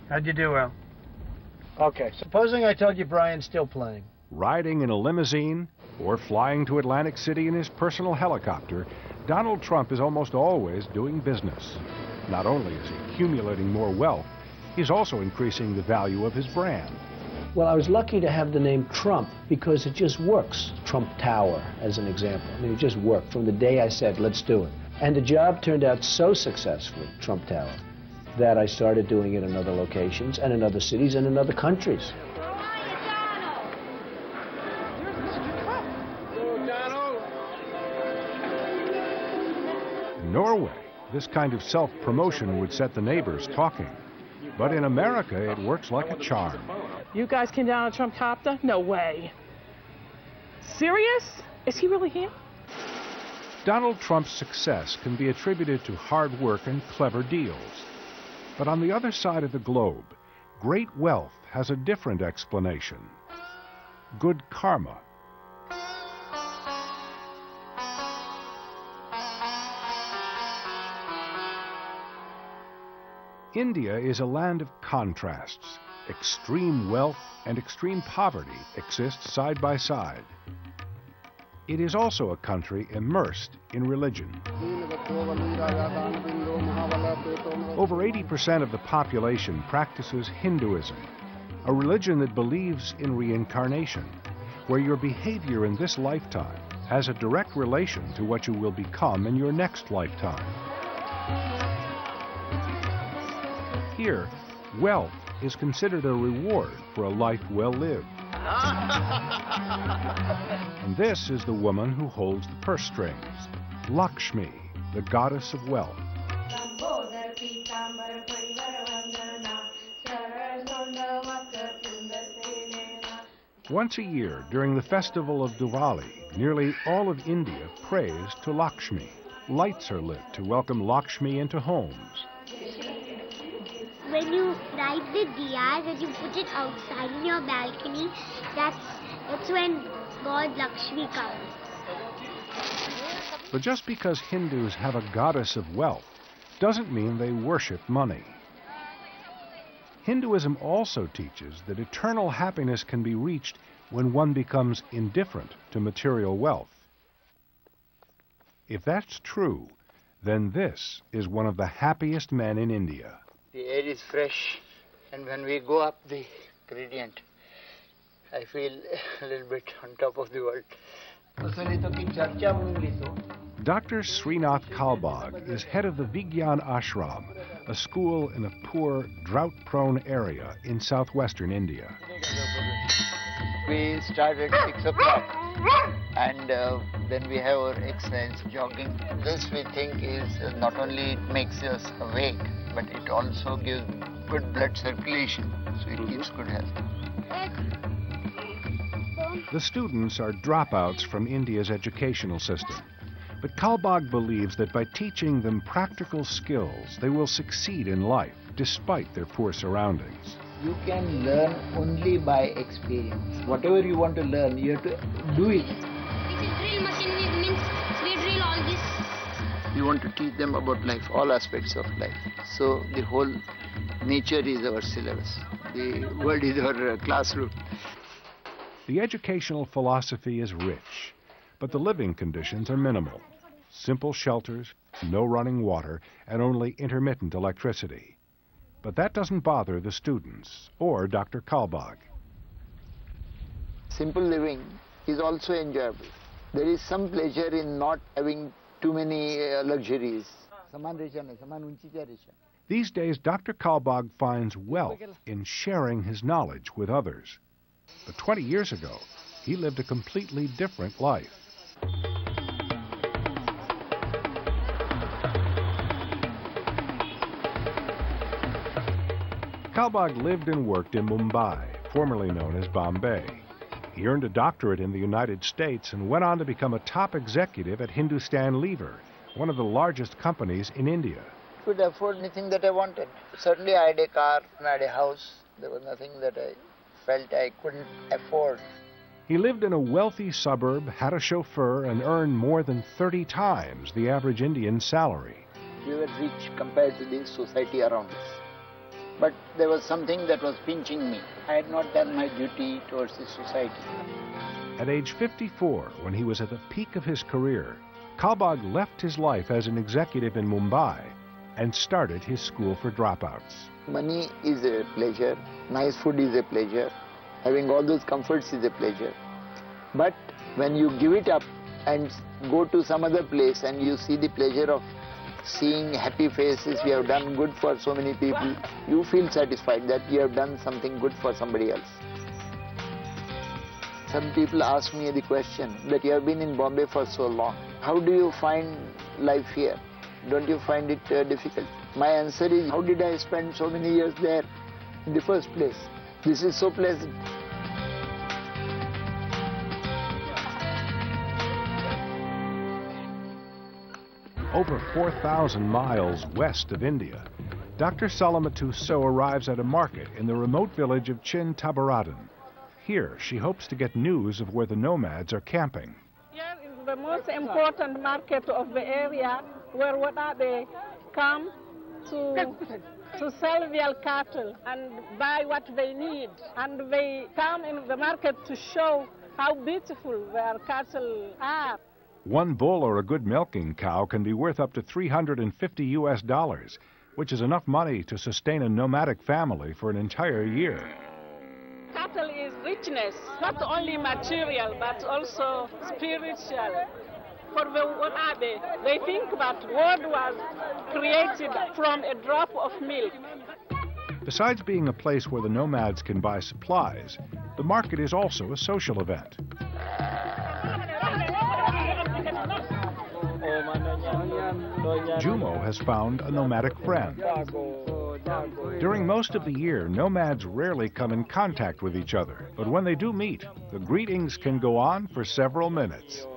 How'd you do, Al? Okay, supposing I told you Brian's still playing. Riding in a limousine or flying to Atlantic City in his personal helicopter, Donald Trump is almost always doing business. Not only is he accumulating more wealth, he's also increasing the value of his brand. Well, I was lucky to have the name Trump because it just works. Trump Tower, as an example. I mean, it just worked from the day I said, let's do it. And the job turned out so successfully, Trump Tower, that I started doing it in other locations and in other cities and in other countries. In Norway, this kind of self-promotion would set the neighbors talking. But in America, it works like a charm. You guys came down on a Trump copter? No way. Serious? Is he really here? Donald Trump's success can be attributed to hard work and clever deals. But on the other side of the globe, great wealth has a different explanation. Good karma. India is a land of contrasts. Extreme wealth and extreme poverty exist side by side. It is also a country immersed in religion. Over 80% of the population practices Hinduism, a religion that believes in reincarnation, where your behavior in this lifetime has a direct relation to what you will become in your next lifetime. Here, wealth is considered a reward for a life well lived. And this is the woman who holds the purse strings, Lakshmi, the goddess of wealth. Once a year, during the festival of Diwali, nearly all of India prays to Lakshmi. Lights are lit to welcome Lakshmi into homes. When you light the diyas and you put it outside in your balcony, that's when God Lakshmi comes. But just because Hindus have a goddess of wealth doesn't mean they worship money. Hinduism also teaches that eternal happiness can be reached when one becomes indifferent to material wealth. If that's true, then this is one of the happiest men in India. The air is fresh, and when we go up the gradient, I feel a little bit on top of the world. Dr. Srinath Kalbag is head of the Vigyan Ashram, a school in a poor, drought-prone area in southwestern India. We start at 6 o'clock, and then we have our exercise, jogging. This we think is not only it makes us awake, but it also gives good blood circulation, so it keeps good health. The students are dropouts from India's educational system. But Kalbag believes that by teaching them practical skills, they will succeed in life, despite their poor surroundings. You can learn only by experience. Whatever you want to learn, you have to do it. This is drill machine, means we drill all this. We want to teach them about life, all aspects of life. So the whole nature is our syllabus. The world is our classroom. The educational philosophy is rich, but the living conditions are minimal. Simple shelters, no running water, and only intermittent electricity. But that doesn't bother the students or Dr. Kalbag. Simple living is also enjoyable. There is some pleasure in not having too many luxuries. These days, Dr. Kalbag finds wealth in sharing his knowledge with others. But 20 years ago, he lived a completely different life. Kalbag lived and worked in Mumbai, formerly known as Bombay. He earned a doctorate in the United States and went on to become a top executive at Hindustan Lever, one of the largest companies in India. I could afford anything that I wanted. Certainly I had a car and I had a house. There was nothing that I felt I couldn't afford. He lived in a wealthy suburb, had a chauffeur, and earned more than 30 times the average Indian salary. We were rich compared to the society around us. but there was something that was pinching me. I had not done my duty towards the society. At age 54, when he was at the peak of his career, Kalbag left his life as an executive in Mumbai and started his school for dropouts. Money is a pleasure, nice food is a pleasure, having all those comforts is a pleasure. But when you give it up and go to some other place and you see the pleasure of seeing happy faces, we have done good for so many people, you feel satisfied that you have done something good for somebody else. Some people ask me the question that you have been in Bombay for so long. How do you find life here? Don't you find it difficult? My answer is, how did I spend so many years there in the first place? This is so pleasant. Over 4,000 miles west of India, Dr. Salamatu So arrives at a market in the remote village of Chin Tabaradan. Here, she hopes to get news of where the nomads are camping. Here is the most important market of the area where they come to sell their cattle and buy what they need. And they come in the market to show how beautiful their cattle are. One bull or a good milking cow can be worth up to $350, which is enough money to sustain a nomadic family for an entire year. Cattle is richness, not only material, but also spiritual. For they think that the world was created from a drop of milk. Besides being a place where the nomads can buy supplies, the market is also a social event. Jumo has found a nomadic friend. During most of the year, nomads rarely come in contact with each other, but when they do meet, the greetings can go on for several minutes.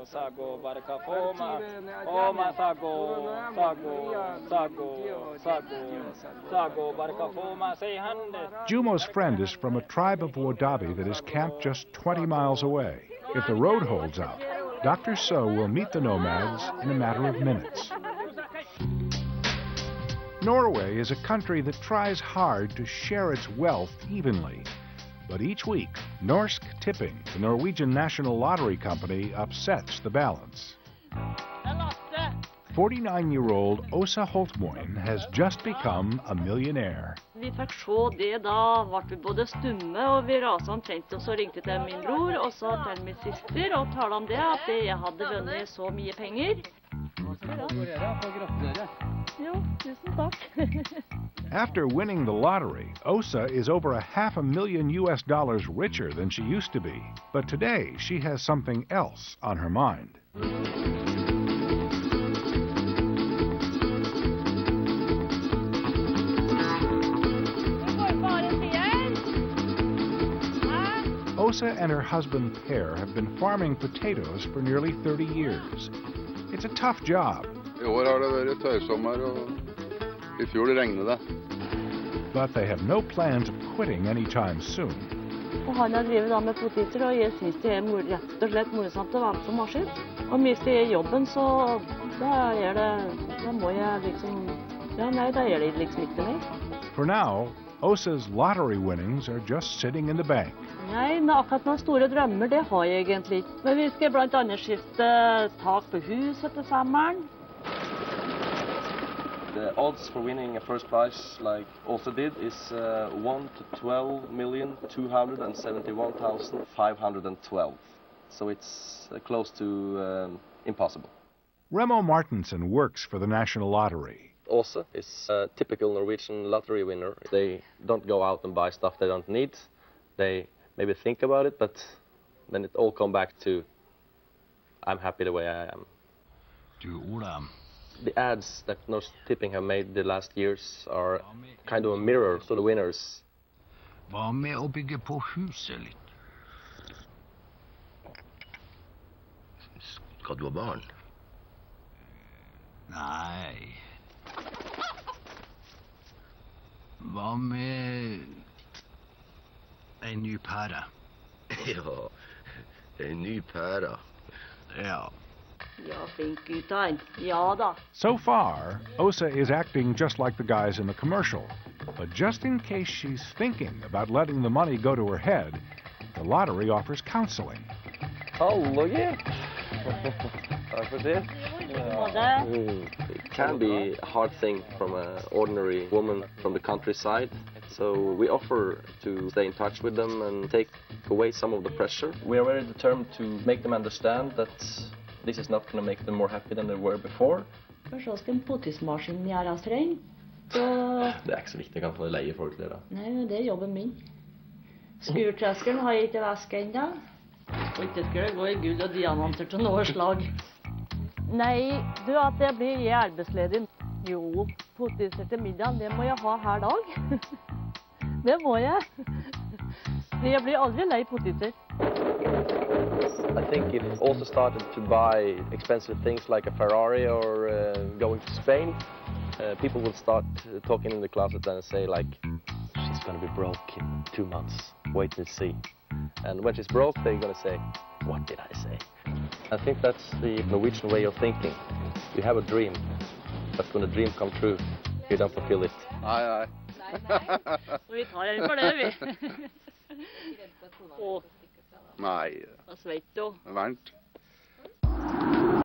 Jumo's friend is from a tribe of Wadabi that is camped just 20 miles away. If the road holds out, Dr. So will meet the nomads in a matter of minutes. Norway is a country that tries hard to share its wealth evenly. But each week, Norsk Tipping, the Norwegian national lottery company, upsets the balance. 49-year-old Åsa Holtmoen has just become a millionaire. Vi fikk se det, da ble vi både stumme og vi raset omtrent, og så ringte til min bror og så til min søster og talte om det, at jeg hadde vunnet så mye penger. Jo, tusen takk. After winning the lottery, Åsa is over $500,000 richer than she used to be. But today, she has something else on her mind. Åsa and her husband Per have been farming potatoes for nearly 30 years. It's a tough job. I år har det vært tøysommer, og I fjor regnet det. But they have no plans of quitting anytime soon. Og han har drevet da med poteter, og jeg synes det rett og slett morsomt å være på maskin. Og hvis det jobben, så da må jeg liksom, da det liksom ikke mer. For now, Åsa's lottery winnings are just sitting in the bank. Nei, men akkurat noen store drømmer, det har jeg egentlig ikke. Men vi skal blant annet skifte tak på huset til sommeren. The odds for winning a first prize, like Åsa did, is 1 to 12,271,512. So it's close to impossible. Remo Martinsen works for the National Lottery. Åsa is a typical Norwegian lottery winner. They don't go out and buy stuff they don't need. They maybe think about it, but then it all comes back to, I'm happy the way I am. The ads that Norsk Tipping have made the last years are kind of a mirror to the winners. Hva med å bygge på huset litt? Skal du ha barn? Nei. Hva med en ny pære? Ja, en ny pære. Ja. Ja, flink gutt han. Ja da. So far, Åsa is acting just like the guys in the commercial. But just in case she's thinking about letting the money go to her head, the lottery offers counseling. Hallo, gitt. Takk for det. It can be a hard thing from an ordinary woman from the countryside. So we offer to stay in touch with them and take away some of the pressure. We are very determined to make them understand that this is not going to make them more happy than they were before. Kanskje også en potismaskin gjør oss trenger. Så... Det er ikke så viktig, kan få leie folk til det da. Nei, men det er jobben min. Skurtraskeren har jeg ikke vasket enda. Og ikke skal det gå I gull og diamanter til noe slag. Nei, du, at jeg blir arbeidsledig. Jo, potiser til middagen, det må jeg ha hver dag. Det må jeg. Jeg blir aldri lei potiser. I think if it also started to buy expensive things like a Ferrari or going to Spain, people will start talking in the closet and say like, she's going to be broke in 2 months, wait and see. And when she's broke, they're going to say, what did I say? I think that's the Norwegian way of thinking. You have a dream, but when the dream comes true, you don't fulfill it. Nei. Så vi tar en for det, vi. Nei. Og svett og... Varmt.